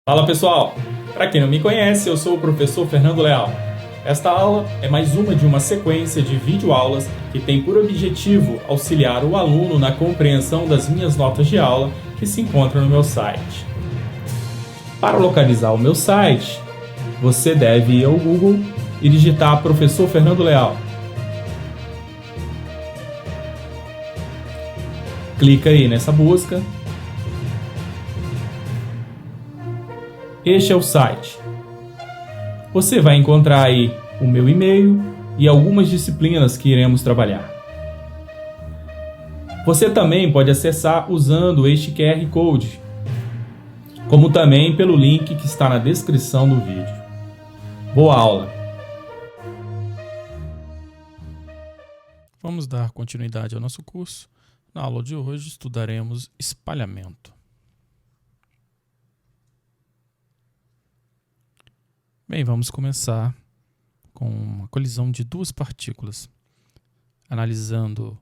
Fala pessoal, para quem não me conhece, eu sou o professor Fernando Leal. Esta aula é mais uma de uma sequência de videoaulas que tem por objetivo auxiliar o aluno na compreensão das minhas notas de aula que se encontram no meu site. Para localizar o meu site, você deve ir ao Google e digitar Professor Fernando Leal. Clica aí nessa busca. Este é o site. Você vai encontrar aí o meu e-mail e algumas disciplinas que iremos trabalhar. Você também pode acessar usando este QR Code, como também pelo link que está na descrição do vídeo. Boa aula! Vamos dar continuidade ao nosso curso. Na aula de hoje estudaremos espalhamento. Bem, vamos começar com uma colisão de duas partículas, analisando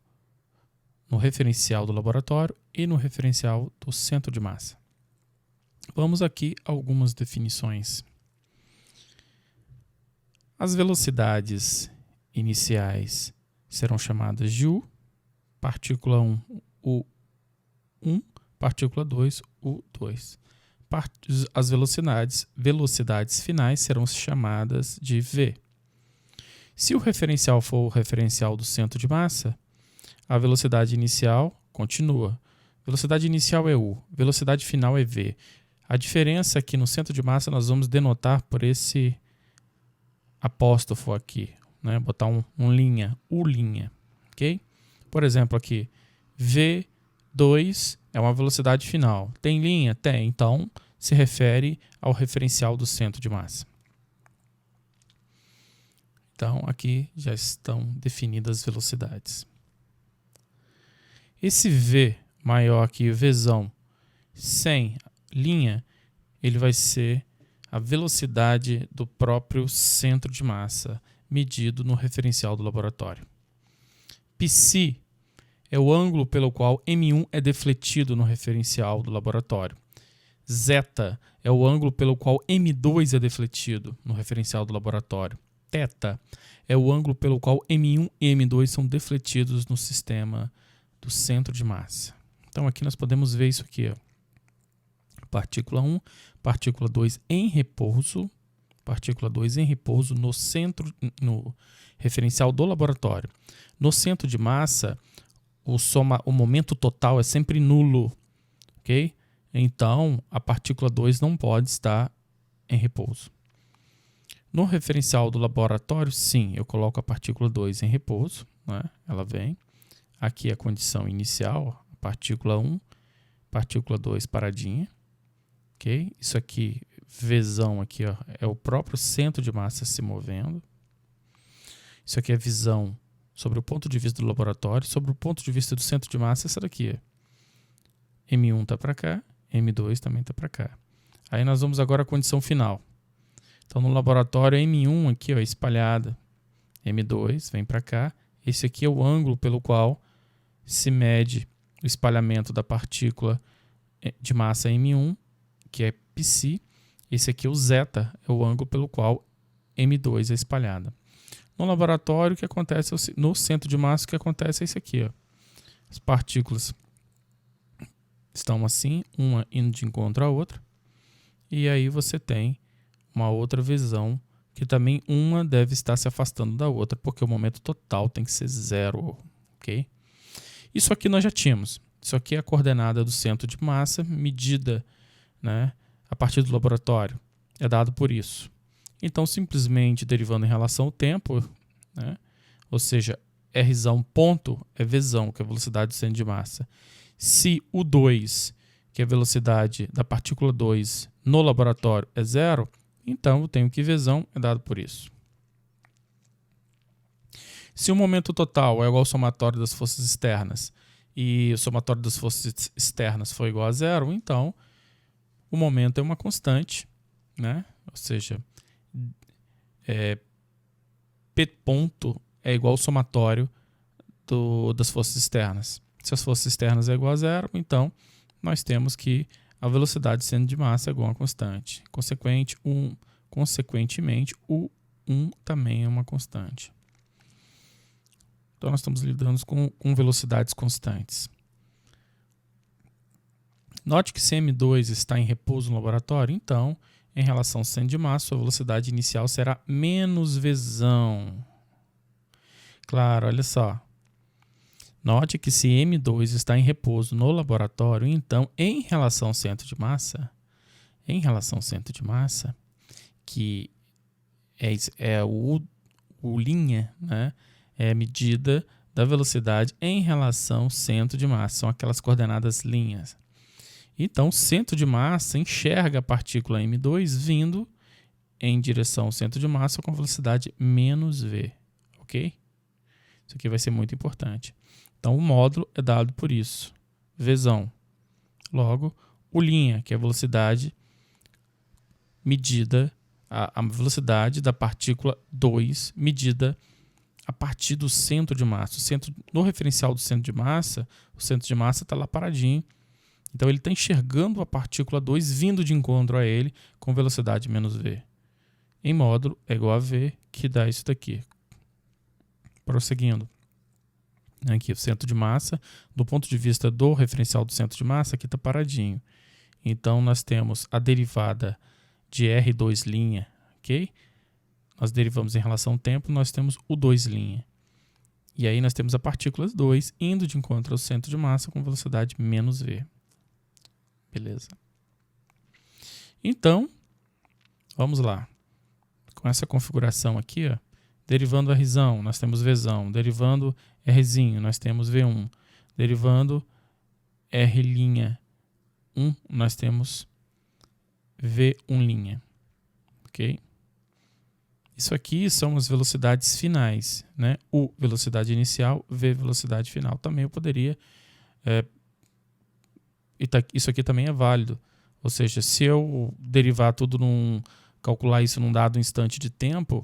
no referencial do laboratório e no referencial do centro de massa. Vamos aqui a algumas definições. As velocidades iniciais serão chamadas de U, partícula 1, U1, partícula 2, U2. As velocidades finais serão chamadas de V. Se o referencial for o referencial do centro de massa, a velocidade inicial continua. Velocidade inicial é U, velocidade final é V. A diferença é que no centro de massa nós vamos denotar por esse apóstrofo aqui, né? Botar um linha, U linha, ok? Por exemplo aqui, V2 é uma velocidade final. Tem linha? Tem. Então, se refere ao referencial do centro de massa. Então, aqui já estão definidas as velocidades. Esse V maior que o Vzão sem linha, ele vai ser a velocidade do próprio centro de massa, medido no referencial do laboratório. Psi é o ângulo pelo qual M1 é defletido no referencial do laboratório. Zeta é o ângulo pelo qual M2 é defletido no referencial do laboratório. Θ é o ângulo pelo qual M1 e M2 são defletidos no sistema do centro de massa. Então aqui nós podemos ver isso aqui, ó. Partícula 1, partícula 2 em repouso, partícula 2 em repouso no centro, no referencial do laboratório. No centro de massa, o momento total é sempre nulo, ok? Então, a partícula 2 não pode estar em repouso. No referencial do laboratório, sim, eu coloco a partícula 2 em repouso, né? Ela vem. Aqui é a condição inicial, a partícula 1, partícula 2 paradinha. Okay? Isso aqui, Vzão aqui, ó, é o próprio centro de massa se movendo. Isso aqui é visão sobre o ponto de vista do laboratório. Sobre o ponto de vista do centro de massa, essa daqui. M1 está para cá, M2 também está para cá. Aí nós vamos agora à condição final. Então, no laboratório, M1 aqui ó, é espalhada, M2 vem para cá. Esse aqui é o ângulo pelo qual se mede o espalhamento da partícula de massa M1, que é Psi. Esse aqui é o zeta, é o ângulo pelo qual M2 é espalhada. No laboratório, o que acontece no centro de massa, o que acontece é isso aqui, ó. As partículas estão assim, uma indo de encontro à outra, e aí você tem uma outra visão que também uma deve estar se afastando da outra, porque o momento total tem que ser zero, ok? Isso aqui nós já tínhamos. Isso aqui é a coordenada do centro de massa, medida, né, a partir do laboratório. É dado por isso. Então, simplesmente derivando em relação ao tempo, né, ou seja, Rzão ponto é Vzão, que é a velocidade do centro de massa. Se o 2, que é a velocidade da partícula 2 no laboratório, é zero, então eu tenho que Vzão é dado por isso. Se o momento total é igual ao somatório das forças externas e o somatório das forças externas for igual a zero, então o momento é uma constante, né? Ou seja, P ponto é igual ao somatório das forças externas. Se as forças externas é igual a zero, então nós temos que a velocidade do centro de massa é igual a uma constante. Consequentemente, o 1 também é uma constante. Então, nós estamos lidando com velocidades constantes. Note que se M2 está em repouso no laboratório, então, em relação ao centro de massa, a velocidade inicial será menos Vzão. Claro, olha só. Note que se M2 está em repouso no laboratório, então, em relação ao centro de massa, que é o linha, né? É a medida da velocidade em relação ao centro de massa, são aquelas coordenadas linhas. Então, o centro de massa enxerga a partícula M2 vindo em direção ao centro de massa com velocidade menos v, ok? Isso aqui vai ser muito importante. Então, o módulo é dado por isso, Vzão. Logo, o linha, que é a velocidade medida, a velocidade da partícula 2 medida a partir do centro de massa. No referencial do centro de massa, o centro de massa está lá paradinho. Então, ele está enxergando a partícula 2 vindo de encontro a ele com velocidade menos v. Em módulo é igual a v, que dá isso daqui. Prosseguindo. Aqui, o centro de massa, do ponto de vista do referencial do centro de massa, aqui está paradinho. Então, nós temos a derivada de R2', ok? Nós derivamos em relação ao tempo, nós temos o 2'. E aí nós temos a partícula 2 indo de encontro ao centro de massa com velocidade menos v. Beleza? Então, vamos lá. Com essa configuração aqui, ó, derivando Rzão, nós temos Vzão. Derivando Rzinho, nós temos V1. Derivando R'1, nós temos V1'. Ok? Isso aqui são as velocidades finais, né? U, velocidade inicial, V, velocidade final. Também eu poderia... isso aqui também é válido. Ou seja, se eu derivar tudo calcular isso num dado instante de tempo,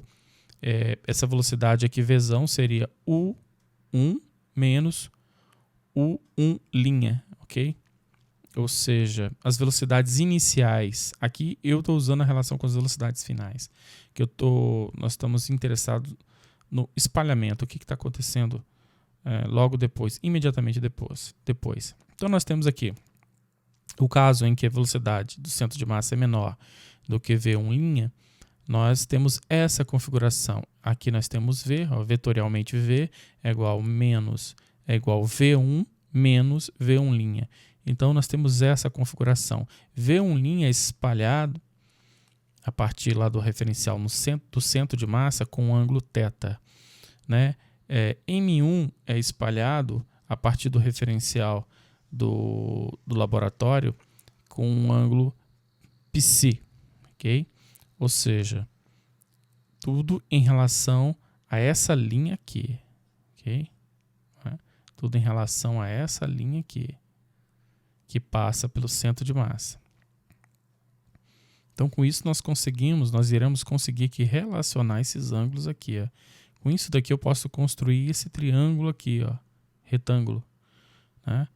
essa velocidade aqui, Vzão, seria U1 menos U1', ok? Ou seja, as velocidades iniciais. Aqui eu estou usando a relação com as velocidades finais. Nós estamos interessados no espalhamento. O que está acontecendo logo depois, imediatamente depois. Então nós temos aqui o caso em que a velocidade do centro de massa é menor do que V1', nós temos essa configuração. Aqui nós temos V, vetorialmente V é igual V1 menos V1'. Então, nós temos essa configuração. V1' é espalhado a partir lá do referencial do centro de massa com um ângulo θ. Né? M1 é espalhado a partir do referencial do laboratório com um ângulo π. Okay? Ou seja, tudo em relação a essa linha aqui. Okay? Tudo em relação a essa linha aqui, que passa pelo centro de massa. Então, com isso, nós iremos conseguir aqui relacionar esses ângulos aqui. Ó. Com isso daqui, eu posso construir esse triângulo aqui, ó, retângulo. Né?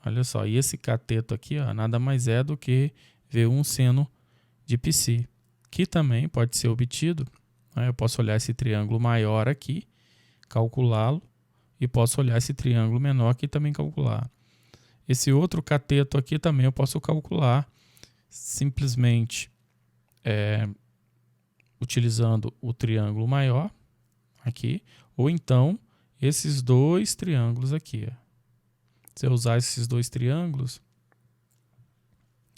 Olha só, e esse cateto aqui, ó, nada mais é do que V1 seno de π, que também pode ser obtido. Né? Eu posso olhar esse triângulo maior aqui, calculá-lo, e posso olhar esse triângulo menor aqui e também calcular. Esse outro cateto aqui também eu posso calcular simplesmente utilizando o triângulo maior aqui, ou então esses dois triângulos aqui. Ó. Se eu usar esses dois triângulos,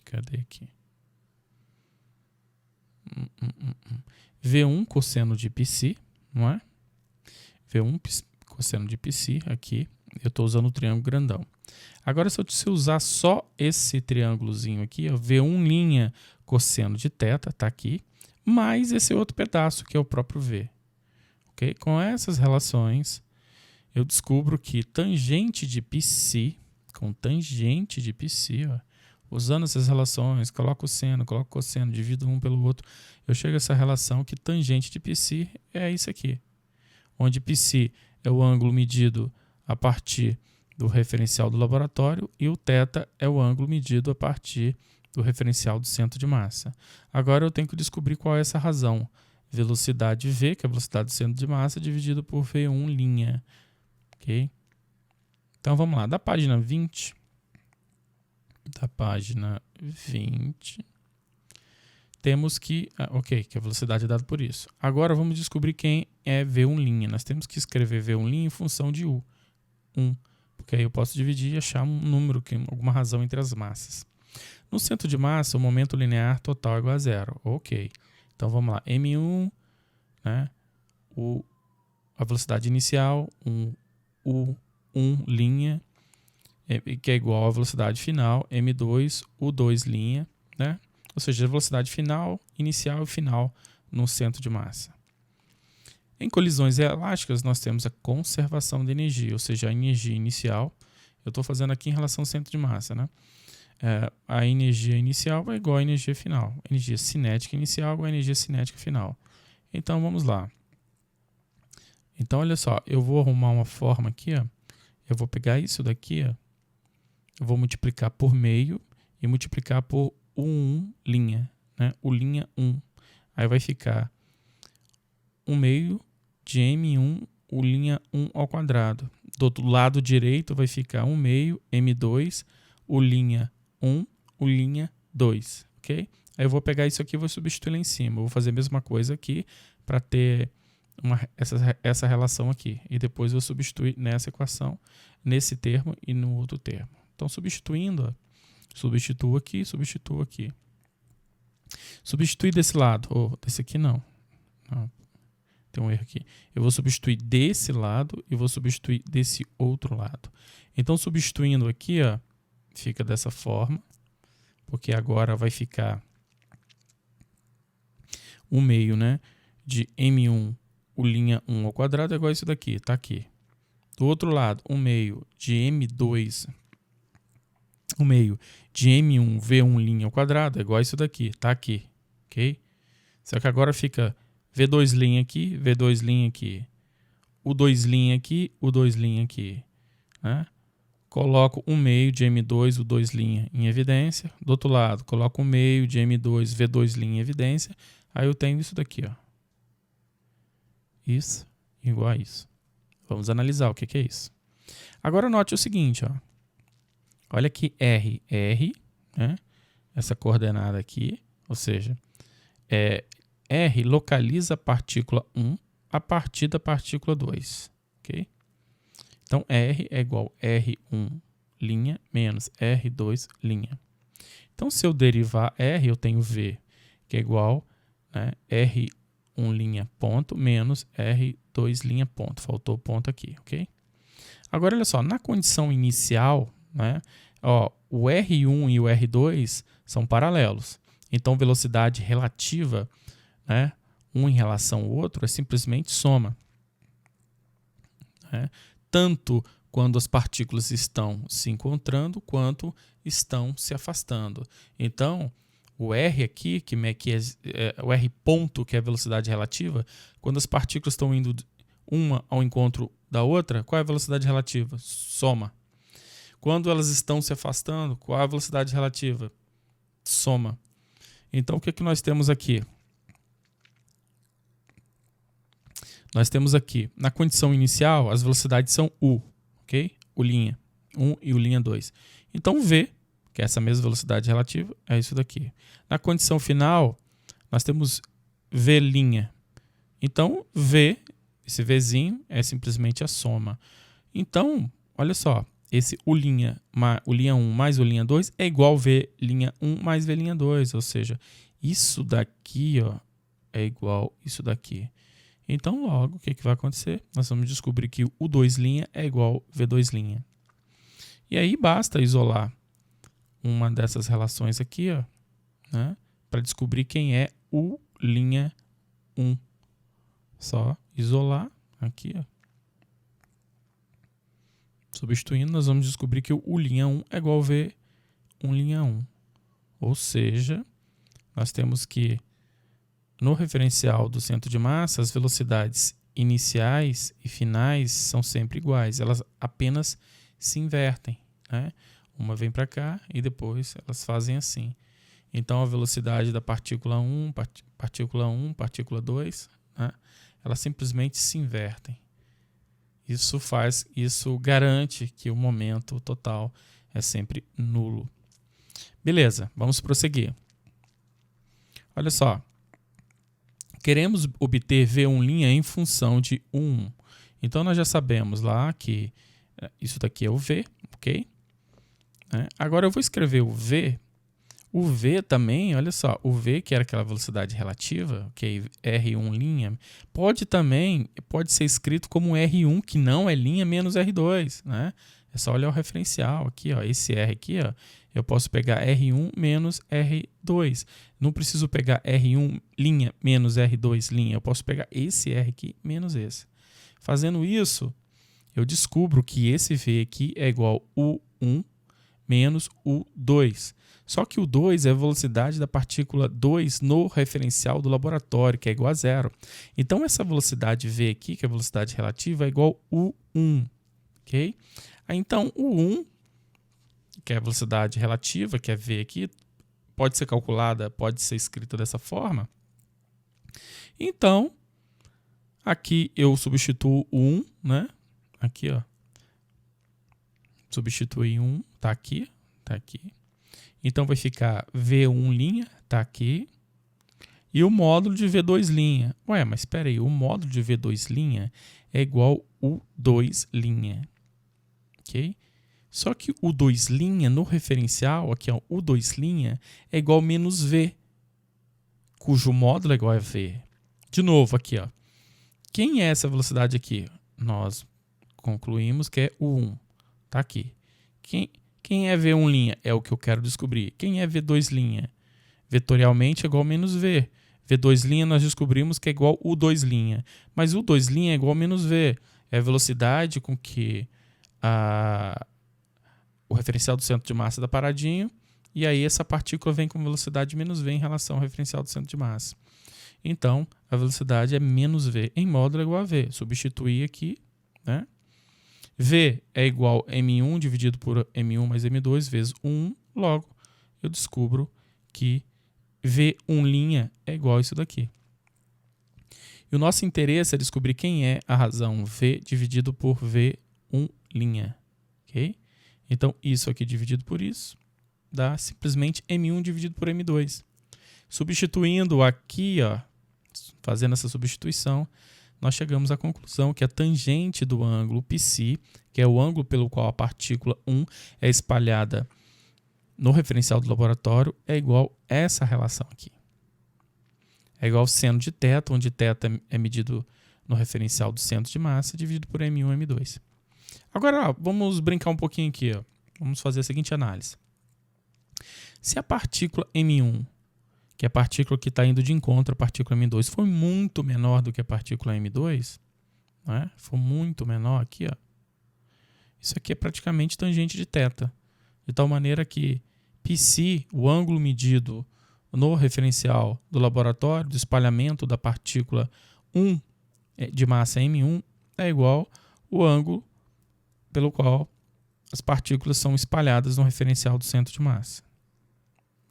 cadê aqui? V1 cosseno de π, não é? V1 cosseno de π aqui, eu estou usando o triângulo grandão. Agora, se eu usar só esse triângulozinho aqui, ó, V1' cosseno de θ, está aqui, mais esse outro pedaço, que é o próprio V. Okay? Com essas relações, eu descubro que tangente de π, com tangente de π, ó, usando essas relações, coloco o seno, coloco o cosseno, divido um pelo outro, eu chego a essa relação que tangente de π é isso aqui, onde π é o ângulo medido a partir do referencial do laboratório e o θ é o ângulo medido a partir do referencial do centro de massa. Agora eu tenho que descobrir qual é essa razão. Velocidade V, que é a velocidade do centro de massa, dividido por V1'. Ok? Então vamos lá, da página 20, temos que, que a velocidade é dada por isso. Agora vamos descobrir quem é V1'. Nós temos que escrever V1' em função de U, 1, porque aí eu posso dividir e achar um número, alguma razão entre as massas. No centro de massa, o momento linear total é igual a 0. Ok. Então vamos lá, M1, né? A velocidade inicial, U1', que é igual à velocidade final, M2, U2', né? Ou seja, a velocidade final, inicial e final no centro de massa. Em colisões elásticas, nós temos a conservação de energia, ou seja, a energia inicial. Eu estou fazendo aqui em relação ao centro de massa, né? A energia inicial é igual à energia final. Energia cinética inicial é igual à energia cinética final. Então, vamos lá. Então, olha só, eu vou arrumar uma forma aqui, ó. Eu vou pegar isso daqui, ó. Eu vou multiplicar por meio e multiplicar por U1', né? U'1. Aí vai ficar 1 meio de M1, U'1 ao quadrado. Do outro lado direito vai ficar 1 meio M2, U'1, U'2, ok? Aí eu vou pegar isso aqui e vou substituir lá em cima. Eu vou fazer a mesma coisa aqui para ter essa relação aqui. E depois eu vou substituir nessa equação, nesse termo e no outro termo. Então, substituindo, ó, substituo aqui. Substituir desse lado, desse aqui não. Tem um erro aqui. Eu vou substituir desse lado e vou substituir desse outro lado. Então, substituindo aqui, ó, fica dessa forma, porque agora vai ficar 1 meio, né, de M1, U'1 ao quadrado é igual a isso daqui, tá aqui. Do outro lado, 1 meio de M2, 1 meio de M1, V1' ao quadrado é igual a isso daqui, tá aqui, ok? Só que agora fica V2' aqui, V2' aqui, U2' aqui, U2' aqui, né? Coloco 1 meio de M2, U2' em evidência. Do outro lado, coloco 1 meio de M2, V2' em evidência. Aí eu tenho isso daqui, ó. Isso igual a isso. Vamos analisar o que é isso. Agora note o seguinte, ó. Olha aqui R, né? Essa coordenada aqui, ou seja, R localiza a partícula 1 a partir da partícula 2, ok? Então, R é igual a R1' menos R2'. Então, se eu derivar R, eu tenho V, que é igual, né, R1' ponto menos R2' ponto. Faltou o ponto aqui, ok? Agora, olha só, na condição inicial, né, ó, o R1 e o R2 são paralelos. Então, velocidade relativa, né, um em relação ao outro, é simplesmente soma, né? Tanto quando as partículas estão se encontrando, quanto estão se afastando. Então, o R aqui, o R ponto, que é a velocidade relativa, quando as partículas estão indo uma ao encontro da outra, qual é a velocidade relativa? Soma. Quando elas estão se afastando, qual é a velocidade relativa? Soma. Então, o que é que nós temos aqui? Nós temos aqui, na condição inicial, as velocidades são U, ok? U'1 e U'2. Então, V, que é essa mesma velocidade relativa, é isso daqui. Na condição final, nós temos V'. Então, V, esse Vzinho, é simplesmente a soma. Então, olha só, esse U'1 mais U'2 é igual a V'1 mais V'2, ou seja, isso daqui, ó, é igual a isso daqui. Então, logo, o que vai acontecer? Nós vamos descobrir que o U2' é igual a V2'. E aí, basta isolar uma dessas relações aqui, ó, né, para descobrir quem é U'1. Só isolar aqui, ó. Substituindo, nós vamos descobrir que o U'1 é igual a V'1'. Ou seja, nós temos que no referencial do centro de massa, as velocidades iniciais e finais são sempre iguais. Elas apenas se invertem, né? Uma vem para cá e depois elas fazem assim. Então, a velocidade da partícula 1, partícula 2, né? Elas simplesmente se invertem. Isso garante que o momento total é sempre nulo. Beleza, vamos prosseguir. Olha só. Queremos obter V1' em função de 1. Então, nós já sabemos lá que isso daqui é o V, ok? Agora, eu vou escrever o V. O V também, olha só, o V, que era aquela velocidade relativa, ok? R1', pode ser escrito como R1, que não é linha, menos R2, né? É só olhar o referencial aqui, ó, esse R aqui, ó, eu posso pegar R1 menos R2. Não preciso pegar R1 linha menos R2 linha. Eu posso pegar esse R aqui menos esse. Fazendo isso, eu descubro que esse V aqui é igual a U1 menos U2. Só que o 2 é a velocidade da partícula 2 no referencial do laboratório, que é igual a 0. Então, essa velocidade V aqui, que é a velocidade relativa, é igual a U1. Okay? Então, U1, que é a velocidade relativa, que é V aqui, pode ser calculada, pode ser escrita dessa forma. Então, aqui eu substituo o 1, né? Aqui, ó. Substitui 1, tá aqui, tá aqui. Então, vai ficar V1', tá aqui. E o módulo de V2'. Ué, mas espera aí, o módulo de V2' é igual a U2'. Ok? Só que o 2' no referencial, aqui ó, o 2' é igual a menos V, cujo módulo é igual a V. De novo, aqui, ó. Quem é essa velocidade aqui? Nós concluímos que é o 1. Tá aqui. Quem é V1'? É o que eu quero descobrir. Quem é V2'? Vetorialmente é igual a menos V. V2' nós descobrimos que é igual a U2'. Mas o 2' é igual a menos V. É a velocidade com que o referencial do centro de massa está paradinho. E aí essa partícula vem com velocidade menos V em relação ao referencial do centro de massa. Então, a velocidade é menos V. Em módulo é igual a V. Substituir aqui, né? V é igual a M1 dividido por M1 mais M2 vezes 1. Logo, eu descubro que V1' é igual a isso daqui. E o nosso interesse é descobrir quem é a razão V dividido por V1'. Ok? Então, isso aqui dividido por isso dá simplesmente M1 dividido por M2. Substituindo aqui, ó, fazendo essa substituição, nós chegamos à conclusão que a tangente do ângulo π, que é o ângulo pelo qual a partícula 1 é espalhada no referencial do laboratório, é igual a essa relação aqui. É igual ao seno de θ, onde θ é medido no referencial do centro de massa, dividido por M1 e M2. Agora, ó, vamos brincar um pouquinho aqui. Ó. Vamos fazer a seguinte análise. Se a partícula M1, que é a partícula que está indo de encontro à partícula M2, for muito menor do que a partícula M2, né? For muito menor aqui, ó, isso aqui é praticamente tangente de θ. De tal maneira que π, o ângulo medido no referencial do laboratório, do espalhamento da partícula 1 de massa M1, é igual ao ângulo pelo qual as partículas são espalhadas no referencial do centro de massa.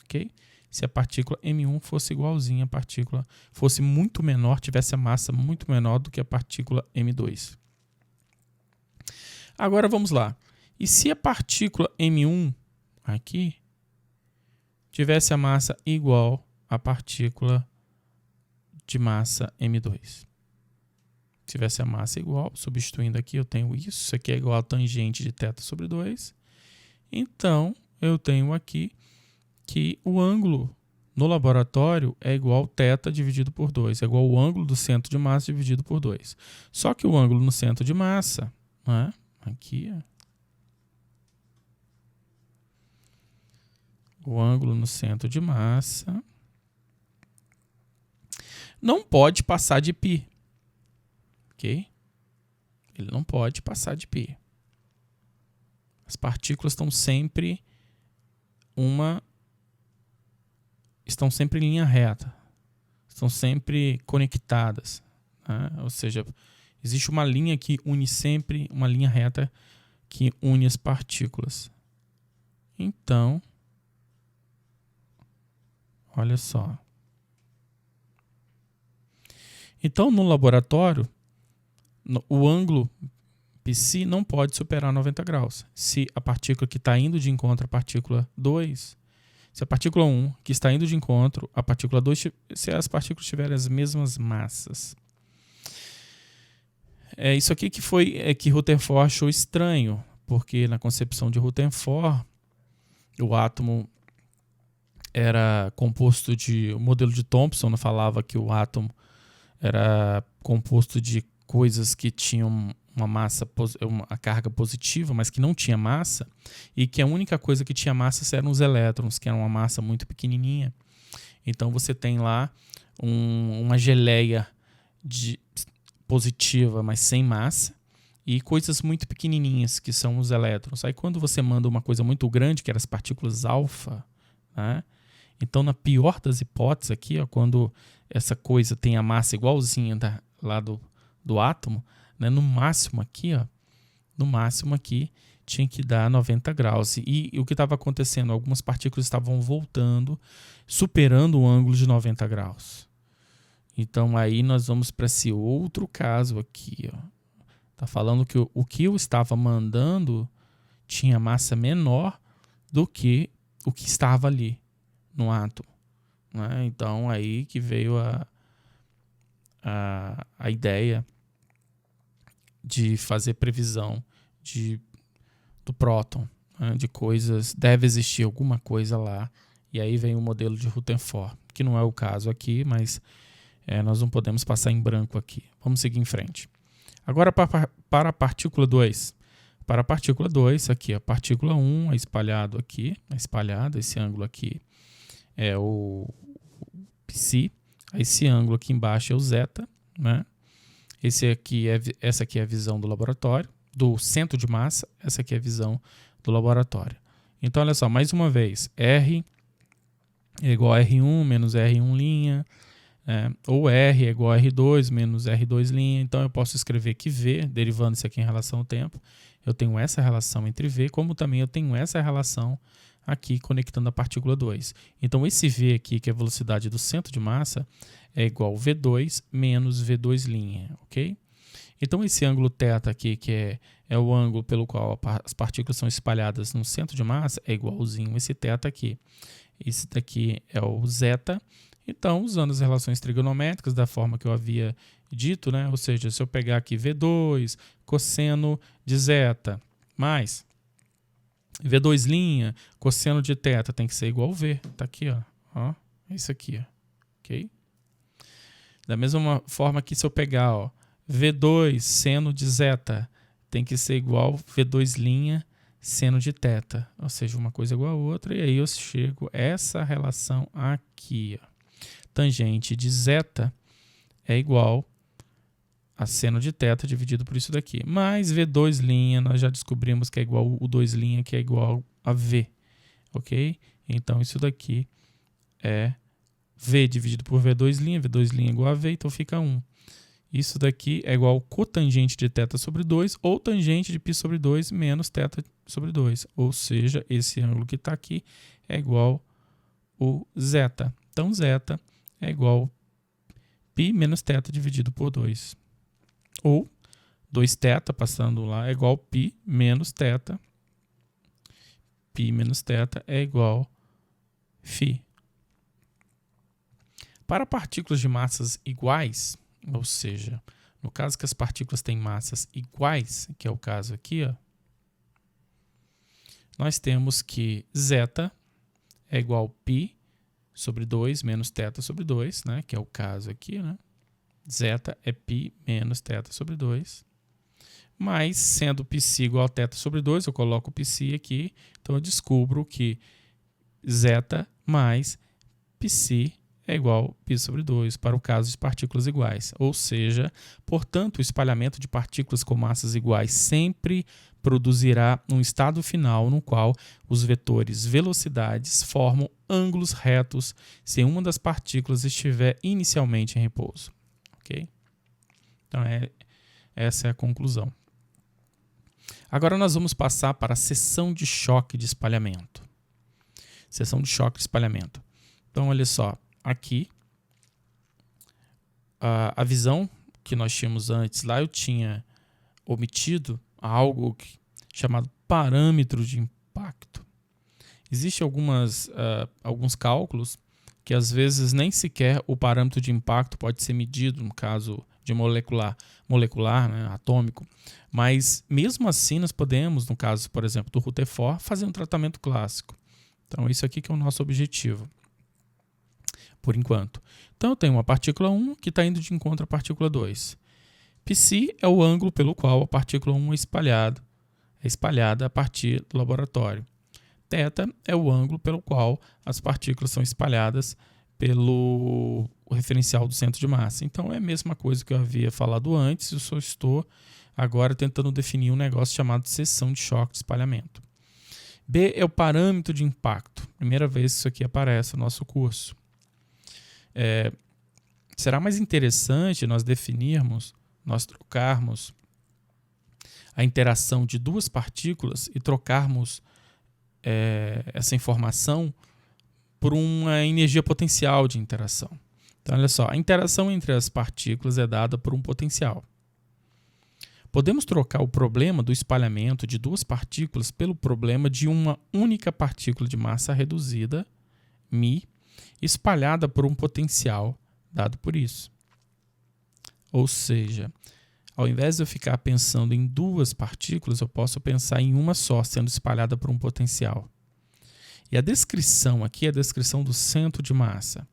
Ok? Se a partícula M1 fosse igualzinha à partícula, fosse muito menor, tivesse a massa muito menor do que a partícula M2. Agora vamos lá. E se a partícula M1 aqui tivesse a massa igual à partícula de massa M2? Tivesse a massa igual, substituindo aqui, eu tenho isso aqui é igual a tangente de θ sobre 2. Então, eu tenho aqui que o ângulo no laboratório é igual a θ dividido por 2, é igual ao ângulo do centro de massa dividido por 2. Só que o ângulo no centro de massa, né, aqui, o ângulo no centro de massa não pode passar de π. Ok? Ele não pode passar de π. As partículas estão sempre em linha reta, estão sempre conectadas, né? Ou seja, existe uma linha que une sempre uma linha reta que une as partículas. Então, olha só. Então, no laboratório, o ângulo psi não pode superar 90 graus. Se a partícula que está indo de encontro à partícula 2, se a partícula 1 que está indo de encontro à partícula 2, se as partículas tiverem as mesmas massas. É isso aqui que Rutherford achou estranho, porque na concepção de Rutherford, o átomo era composto de... O modelo de Thomson falava que o átomo era composto de coisas que tinham uma carga positiva, mas que não tinha massa, e que a única coisa que tinha massa eram os elétrons, que eram uma massa muito pequenininha. Então você tem lá uma geleia positiva, mas sem massa, e coisas muito pequenininhas, que são os elétrons. Aí quando você manda uma coisa muito grande, que eram as partículas alfa, né? Então na pior das hipóteses aqui, ó, quando essa coisa tem a massa igualzinha lá do átomo, né? No máximo aqui tinha que dar 90 graus. E o que estava acontecendo? Algumas partículas estavam voltando, superando o ângulo de 90 graus. Então aí nós vamos para esse outro caso aqui. Está falando que o que eu estava mandando tinha massa menor do que o que estava ali no átomo, né? Então aí que veio a ideia de fazer previsão do próton, né? De coisas, deve existir alguma coisa lá, e aí vem o modelo de Rutherford, que não é o caso aqui, mas nós não podemos passar em branco aqui. Vamos seguir em frente. Agora para a partícula 2. Para a partícula 2, aqui a partícula 1 é espalhado aqui, esse ângulo aqui é o psi, esse ângulo aqui embaixo é o zeta, né? Essa aqui é a visão do laboratório, do centro de massa, essa aqui é a visão do laboratório. Então, olha só, mais uma vez, R é igual a R1 menos R1', ou R é igual a R2 menos R2'. Então, eu posso escrever que V, derivando isso aqui em relação ao tempo, eu tenho essa relação entre V, como também eu tenho essa relação aqui conectando a partícula 2. Então, esse V aqui, que é a velocidade do centro de massa, é igual a V2 menos V2', ok? Então, esse ângulo θ aqui, que é o ângulo pelo qual as partículas são espalhadas no centro de massa, é igualzinho a esse θ aqui. Esse daqui é o zeta. Então, usando as relações trigonométricas da forma que eu havia dito, né? Ou seja, se eu pegar aqui V2, cosseno de zeta, mais V2', cosseno de θ, tem que ser igual a V. Tá aqui, ó. É isso aqui, ó. Ok? Da mesma forma que se eu pegar, ó, V2 seno de zeta, tem que ser igual V2' seno de θ. Ou seja, uma coisa igual a outra. E aí eu chego a essa relação aqui, ó. Tangente de zeta é igual a seno de θ dividido por isso daqui. Mais V2', nós já descobrimos que é igual o 2', que é igual a V. Ok? Então, isso daqui é V dividido por V2', V2' é igual a V, então fica 1. Isso daqui é igual ao cotangente de θ sobre 2 ou tangente de π sobre 2 menos θ sobre 2. Ou seja, esse ângulo que está aqui é igual ao zeta. Então, zeta é igual a π menos θ dividido por 2. Ou 2θ, passando lá, é igual a π menos θ. Π menos θ é igual a φ. Para partículas de massas iguais, ou seja, no caso que as partículas têm massas iguais, que é o caso aqui, ó, nós temos que zeta é igual a π sobre 2 menos θ sobre 2, né, que é o caso aqui, né? Zeta é π menos θ sobre 2. Mas, sendo π igual a θ sobre 2, eu coloco o π aqui, então eu descubro que zeta mais π é igual a π sobre 2 para o caso de partículas iguais. Ou seja, portanto, o espalhamento de partículas com massas iguais sempre produzirá um estado final no qual os vetores velocidades formam ângulos retos se uma das partículas estiver inicialmente em repouso. Ok? Então, essa é a conclusão. Agora nós vamos passar para a seção de choque de espalhamento. Seção de choque de espalhamento. Então, olha só, aqui a visão que nós tínhamos antes, lá eu tinha omitido algo chamado parâmetro de impacto. Existem alguns cálculos que às vezes nem sequer o parâmetro de impacto pode ser medido, no caso de molecular, né, atômico, mas mesmo assim nós podemos, no caso, por exemplo, do Rutherford, fazer um tratamento clássico. Então, isso aqui que é o nosso objetivo, por enquanto. Então, eu tenho uma partícula 1 que está indo de encontro à partícula 2. Psi é o ângulo pelo qual a partícula 1 é espalhada a partir do laboratório. Θ é o ângulo pelo qual as partículas são espalhadas pelo referencial do centro de massa. Então, é a mesma coisa que eu havia falado antes, eu só estou agora tentando definir um negócio chamado seção de choque de espalhamento. B é o parâmetro de impacto. Primeira vez que isso aqui aparece no nosso curso. Será mais interessante nós trocarmos a interação de duas partículas e trocarmos essa informação por uma energia potencial de interação. Então, olha só, a interação entre as partículas é dada por um potencial. Podemos trocar o problema do espalhamento de duas partículas pelo problema de uma única partícula de massa reduzida, μ, espalhada por um potencial dado por isso. Ou seja, ao invés de eu ficar pensando em duas partículas, eu posso pensar em uma só, sendo espalhada por um potencial. E a descrição aqui é a descrição do centro de massa.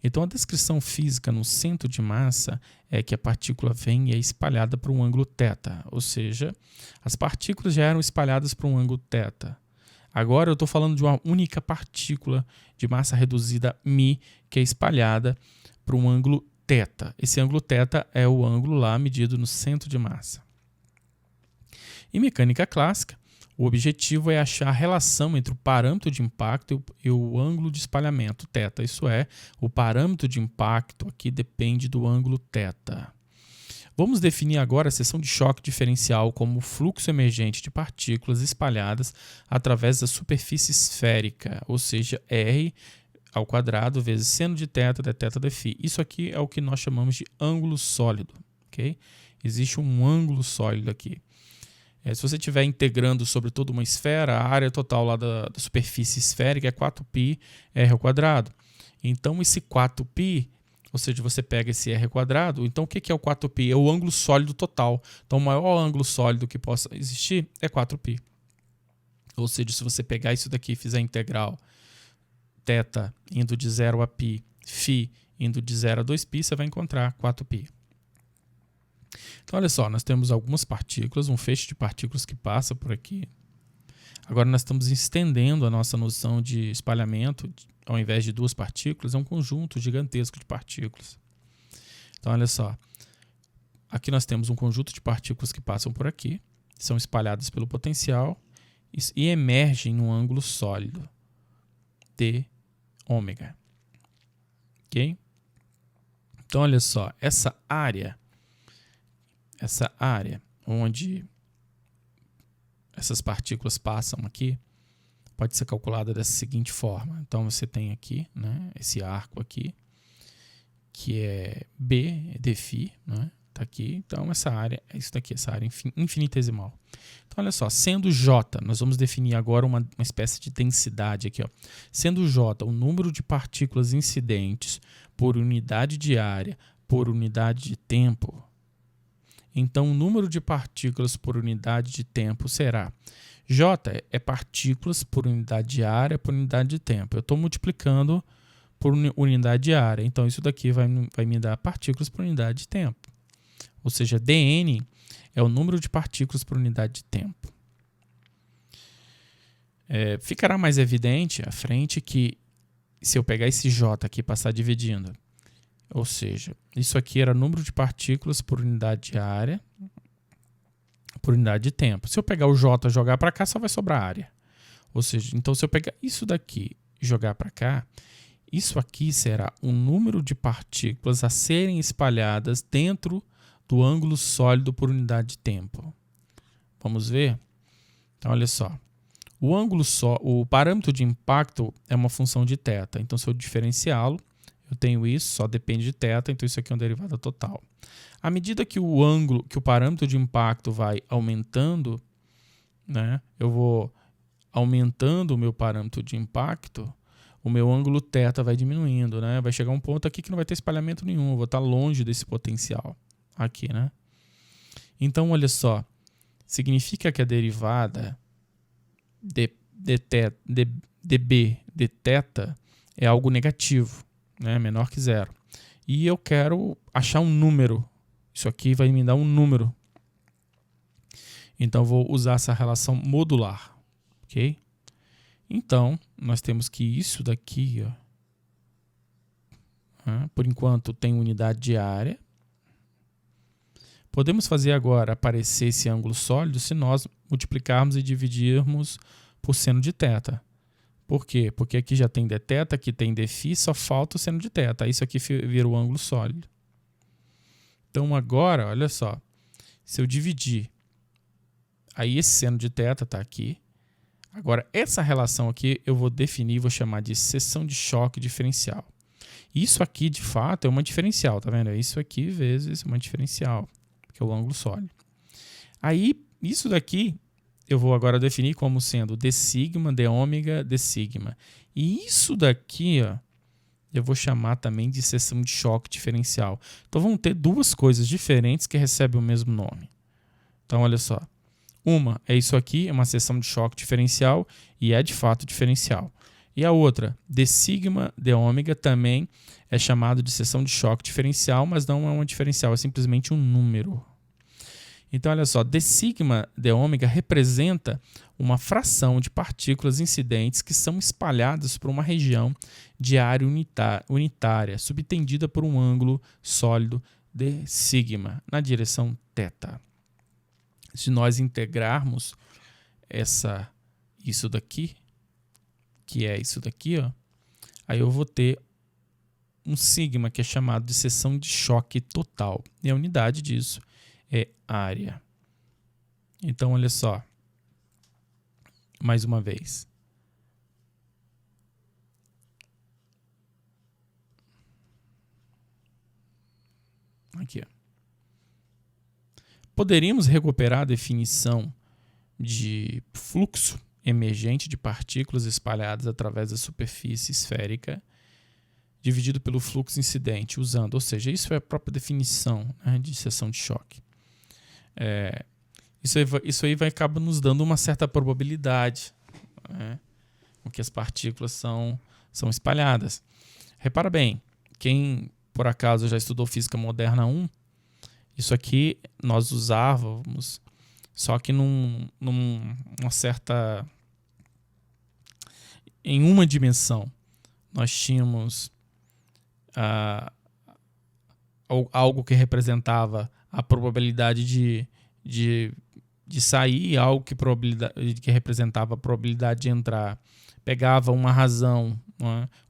Então, a descrição física no centro de massa é que a partícula vem e é espalhada por um ângulo θ. Ou seja, as partículas já eram espalhadas por um ângulo θ. Agora eu estou falando de uma única partícula de massa reduzida μ, que é espalhada por um ângulo θ. Esse ângulo θ é o ângulo lá medido no centro de massa. Em mecânica clássica, o objetivo é achar a relação entre o parâmetro de impacto e o ângulo de espalhamento θ. Isso é, o parâmetro de impacto aqui depende do ângulo θ. Vamos definir agora a seção de choque diferencial como o fluxo emergente de partículas espalhadas através da superfície esférica, ou seja, R ao quadrado vezes seno de θ dθ dφ. Isso aqui é o que nós chamamos de ângulo sólido. Okay? Existe um ângulo sólido aqui. Se você estiver integrando sobre toda uma esfera, a área total lá da superfície esférica é 4π r ao quadrado. Então, esse 4π, ou seja, você pega esse r ao quadrado, então o que é o 4π? É o ângulo sólido total. Então, o maior ângulo sólido que possa existir é 4π. Ou seja, se você pegar isso daqui e fizer a integral θ indo de 0 a π, φ indo de 0 a 2π, você vai encontrar 4π. Então, olha só, nós temos algumas partículas, um feixe de partículas que passa por aqui. Agora, nós estamos estendendo a nossa noção de espalhamento, ao invés de duas partículas, é um conjunto gigantesco de partículas. Então, olha só, aqui nós temos um conjunto de partículas que passam por aqui, são espalhadas pelo potencial e emergem num ângulo sólido, d ômega. Ok? Então, olha só, essa área onde essas partículas passam aqui pode ser calculada dessa seguinte forma. Então, você tem aqui, né, esse arco aqui, que é B, dφ, né, tá aqui. Então, essa área é isso daqui, essa área infinitesimal. Então, olha só, sendo J, nós vamos definir agora uma espécie de densidade aqui, ó. Sendo J o número de partículas incidentes por unidade de área por unidade de tempo, então o número de partículas por unidade de tempo será J é partículas por unidade de área por unidade de tempo. Eu estou multiplicando por unidade de área, então isso daqui vai me dar partículas por unidade de tempo. Ou seja, dN é o número de partículas por unidade de tempo. Ficará mais evidente à frente que se eu pegar esse J aqui e passar dividindo, ou seja, isso aqui era número de partículas por unidade de área por unidade de tempo. Se eu pegar o J e jogar para cá, só vai sobrar área. Ou seja, então se eu pegar isso daqui e jogar para cá, isso aqui será o número de partículas a serem espalhadas dentro do ângulo sólido por unidade de tempo. Vamos ver? Então, olha só. O parâmetro de impacto é uma função de θ. Então, se eu diferenciá-lo, eu tenho isso, só depende de θ, então isso aqui é uma derivada total. À medida que o parâmetro de impacto vai aumentando, né, eu vou aumentando o meu parâmetro de impacto, o meu ângulo θ vai diminuindo, né? Vai chegar um ponto aqui que não vai ter espalhamento nenhum, eu vou estar longe desse potencial aqui, né? Então, olha só, significa que a derivada dB de θ é algo negativo, né? Menor que zero. E eu quero achar um número. Isso aqui vai me dar um número. Então, eu vou usar essa relação modular, ok? Então, nós temos que isso daqui, ó, por enquanto, tem unidade de área. Podemos fazer agora aparecer esse ângulo sólido se nós multiplicarmos e dividirmos por seno de θ. Por quê? Porque aqui já tem dθ, aqui tem dφ, só falta o seno de θ. Isso aqui vira o ângulo sólido. Então, agora, olha só. Se eu dividir, aí esse seno de θ está aqui. Agora, essa relação aqui eu vou definir, vou chamar de seção de choque diferencial. Isso aqui, de fato, é uma diferencial, tá vendo? É isso aqui vezes uma diferencial, que é o ângulo sólido. Aí, isso daqui, eu vou agora definir como sendo d sigma, d ômega, d sigma. E isso daqui, ó, eu vou chamar também de seção de choque diferencial. Então, vão ter duas coisas diferentes que recebem o mesmo nome. Então, olha só. Uma é isso aqui, é uma seção de choque diferencial e é de fato diferencial. E a outra, d sigma, d ômega, também é chamado de seção de choque diferencial, mas não é uma diferencial, é simplesmente um número. Então, olha só, d sigma, d ômega representa uma fração de partículas incidentes que são espalhadas por uma região de área unitária, subtendida por um ângulo sólido d sigma, na direção θ. Se nós integrarmos isso daqui, que é isso daqui, ó, aí eu vou ter um sigma que é chamado de seção de choque total. E a unidade disso é área. Então, olha só. Mais uma vez. Aqui, ó. Poderíamos recuperar a definição de fluxo emergente de partículas espalhadas através da superfície esférica, dividido pelo fluxo incidente, usando, ou seja, isso é a própria definição, né, de seção de choque. Isso aí vai acabar nos dando uma certa probabilidade, né, com que as partículas são espalhadas. Repara bem, quem por acaso já estudou Física Moderna 1, isso aqui nós usávamos, só que numa certa... Em uma dimensão, nós tínhamos algo que representava a probabilidade de sair, algo que representava a probabilidade de entrar. Pegava uma razão,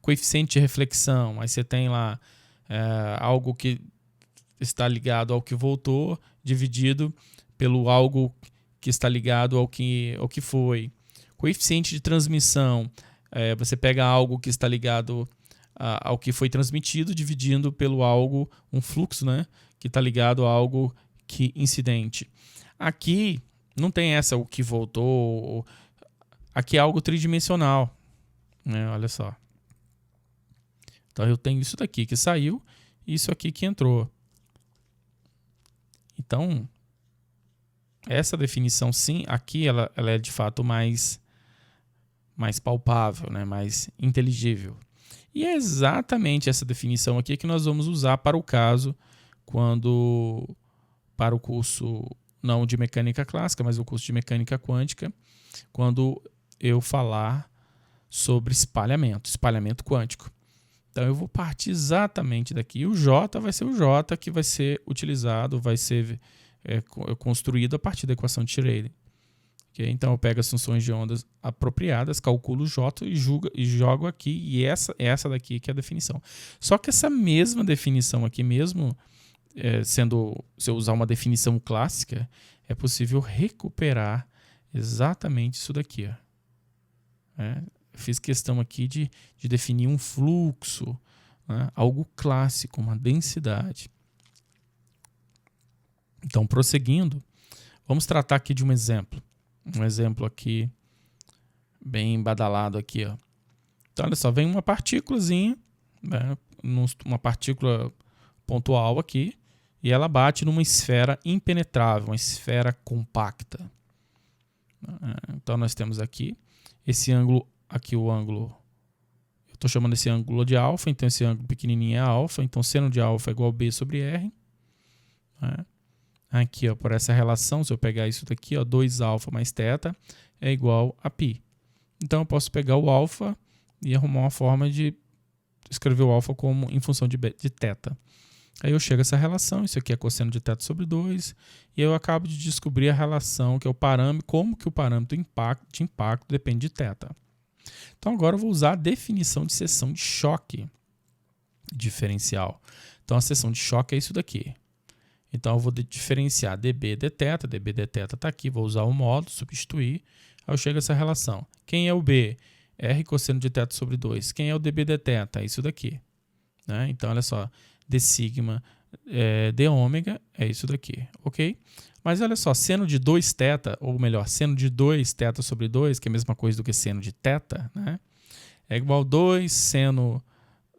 coeficiente de reflexão, aí você tem lá algo que está ligado ao que voltou, dividido pelo algo que está ligado ao que foi. Coeficiente de transmissão, você pega algo que está ligado ao que foi transmitido, dividindo pelo algo, um fluxo, né, que está ligado a algo que incidente. Aqui não tem o que voltou, aqui é algo tridimensional, né, olha só. Então eu tenho isso daqui que saiu e isso aqui que entrou. Então, essa definição, sim, aqui ela é de fato mais palpável, né? Mais inteligível. E é exatamente essa definição aqui que nós vamos usar para o caso, para o curso não de mecânica clássica, mas o curso de mecânica quântica, quando eu falar sobre espalhamento quântico. Então, eu vou partir exatamente daqui. E o J vai ser o J que vai ser utilizado, vai ser construído a partir da equação de Schrödinger. Okay? Então, eu pego as funções de ondas apropriadas, calculo o J e jogo aqui. E essa daqui que é a definição. Só que essa mesma definição aqui, mesmo se eu usar uma definição clássica, é possível recuperar exatamente isso daqui. Eu fiz questão aqui de definir um fluxo, né? Algo clássico, uma densidade. Então, prosseguindo, vamos tratar aqui de um exemplo. Um exemplo aqui, bem badalado aqui. Ó. Então, olha só, vem uma partículazinha, né? Uma partícula pontual aqui, e ela bate numa esfera impenetrável, uma esfera compacta. Então, nós temos aqui esse ângulo, aqui o ângulo, eu estou chamando esse ângulo de alfa, então esse ângulo pequenininho é alfa, então seno de alfa é igual a B sobre R. Né? Aqui, ó, por essa relação, se eu pegar isso daqui, 2α mais θ é igual a π. Então, eu posso pegar o alfa e arrumar uma forma de escrever o alfa como em função de θ. Aí eu chego a essa relação, isso aqui é cosseno de θ sobre 2, e eu acabo de descobrir a relação, que é o parâmetro, como que o parâmetro de impacto depende de θ. Então, agora eu vou usar a definição de seção de choque diferencial. Então, a seção de choque é isso daqui. Então, eu vou diferenciar dB dθ, dB dθ está aqui, vou usar o módulo, substituir, aí eu chego a essa relação. Quem é o B? R cosseno de θ sobre 2. Quem é o dB dθ? É isso daqui. Né? Então, olha só, d sigma d ômega é isso daqui, ok? Mas olha só, seno de 2θ, ou melhor, seno de 2θ sobre 2, que é a mesma coisa do que seno de θ, né? É igual a 2 seno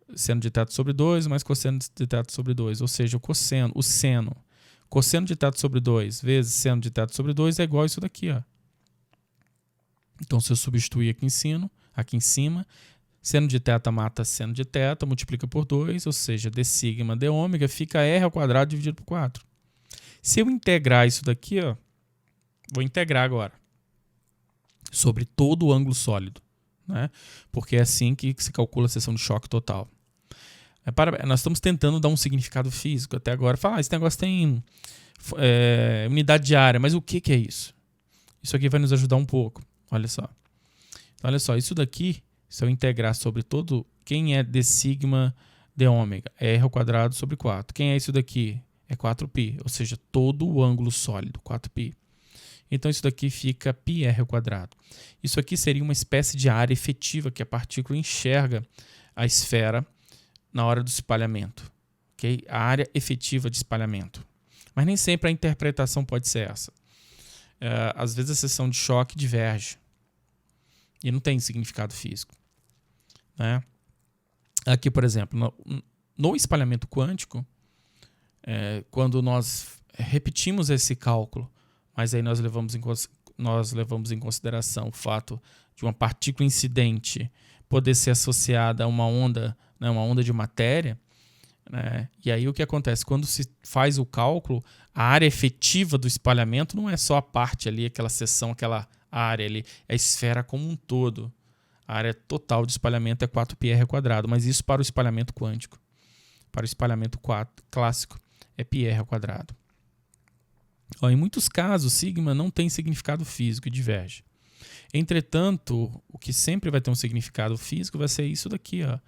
de θ sobre 2 mais cosseno de θ sobre 2, ou seja, o seno cosseno de θ sobre 2 vezes seno de θ sobre 2 é igual a isso daqui, ó. Então, se eu substituir aqui em cima, seno de θ mata seno de θ, multiplica por 2, ou seja, d sigma d ômega fica r ao quadrado dividido por 4. Se eu integrar isso daqui, ó, vou integrar agora sobre todo o ângulo sólido, né? Porque é assim que se calcula a seção de choque total. Nós estamos tentando dar um significado físico até agora. Falar, esse negócio tem unidade de área, mas o que é isso? Isso aqui vai nos ajudar um pouco. Olha só. Então, olha só, isso daqui, se eu integrar sobre todo, quem é d sigma d ômega? É r ao quadrado sobre 4. Quem é isso daqui? É 4π, ou seja, todo o ângulo sólido, 4π. Então, isso daqui fica πr ao quadrado. Isso aqui seria uma espécie de área efetiva que a partícula enxerga a esfera na hora do espalhamento. Okay? A área efetiva de espalhamento. Mas nem sempre a interpretação pode ser essa. Às vezes a seção de choque diverge e não tem significado físico. Né? Aqui, por exemplo, no espalhamento quântico, quando nós repetimos esse cálculo, mas aí nós levamos em consideração o fato de uma partícula incidente poder ser associada a uma onda, né, uma onda de matéria, né? E aí o que acontece? Quando se faz o cálculo, a área efetiva do espalhamento não é só a parte ali, aquela seção, aquela área ali, é a esfera como um todo. A área total de espalhamento é 4πr ao quadrado, mas isso para o espalhamento quântico. Para o espalhamento clássico é πr ao quadrado. Em muitos casos, sigma não tem significado físico e diverge. Entretanto, o que sempre vai ter um significado físico vai ser isso daqui, ó.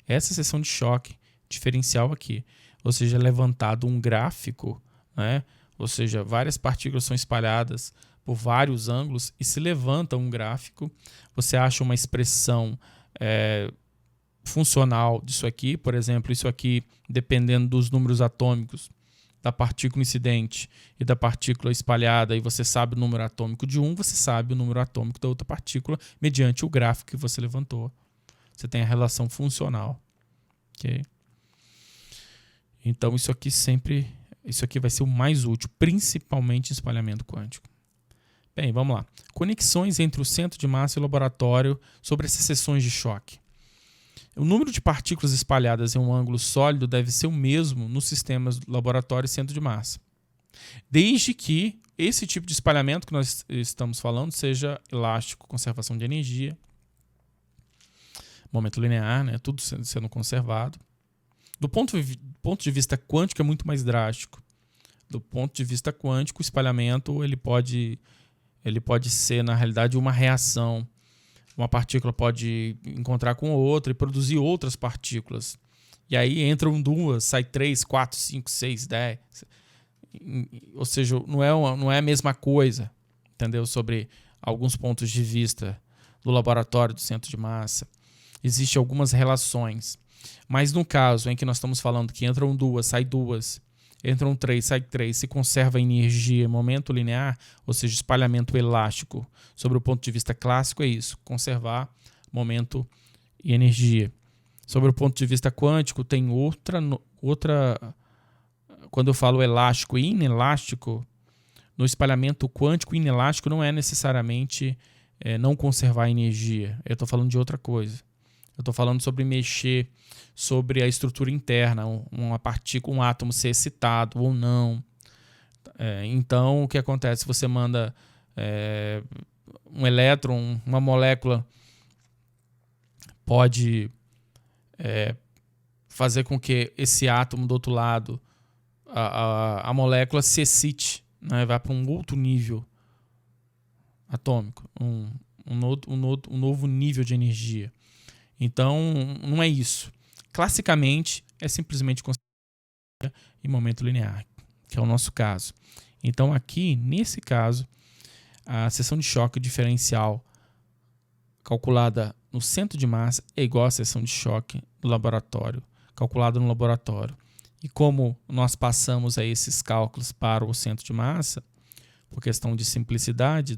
Essa seção de choque diferencial aqui. Ou seja, levantado um gráfico, né? Ou seja, várias partículas são espalhadas por vários ângulos e se levanta um gráfico, você acha uma expressão funcional disso aqui, por exemplo, isso aqui, dependendo dos números atômicos da partícula incidente e da partícula espalhada, e você sabe o número atômico de um, você sabe o número atômico da outra partícula mediante o gráfico que você levantou. Você tem a relação funcional. Okay? Então, isso aqui vai ser o mais útil, principalmente em espalhamento quântico. Bem, vamos lá. Conexões entre o centro de massa e o laboratório sobre essas seções de choque. O número de partículas espalhadas em um ângulo sólido deve ser o mesmo nos sistemas laboratório e centro de massa, desde que esse tipo de espalhamento que nós estamos falando seja elástico, conservação de energia, momento linear, né? Tudo sendo conservado. Do ponto de vista quântico é muito mais drástico. Do ponto de vista quântico, o espalhamento ele pode ser, na realidade, uma reação. Uma partícula pode encontrar com outra e produzir outras partículas. E aí entram duas, sai 3, 4, 5, 6, 10. ou seja, não é a mesma coisa, entendeu? Sobre alguns pontos de vista do laboratório do centro de massa. Existem algumas relações. Mas no caso em que nós estamos falando que entram duas, sai duas, entram três, sai três, se conserva energia, momento linear, ou seja, espalhamento elástico, sobre o ponto de vista clássico é isso, conservar momento e energia. Sobre o ponto de vista quântico, tem outra. Quando eu falo elástico e inelástico, no espalhamento quântico, inelástico não é necessariamente não conservar energia. Eu estou falando de outra coisa. Eu estou falando sobre mexer sobre a estrutura interna, uma partícula, um átomo ser excitado ou não. Então, o que acontece? Você manda um elétron, uma molécula pode fazer com que esse átomo do outro lado, a molécula se excite, né? Vai para um outro nível atômico, um novo nível de energia. Então, não é isso. Classicamente, é simplesmente em momento linear, que é o nosso caso. Então, aqui, nesse caso, a seção de choque diferencial calculada no centro de massa é igual à seção de choque do laboratório, calculada no laboratório. E como nós passamos aí esses cálculos para o centro de massa, por questão de simplicidade,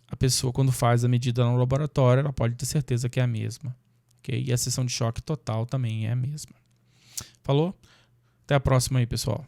a pessoa, quando faz a medida no laboratório, ela pode ter certeza que é a mesma. Okay? E a seção de choque total também é a mesma. Falou? Até a próxima aí, pessoal.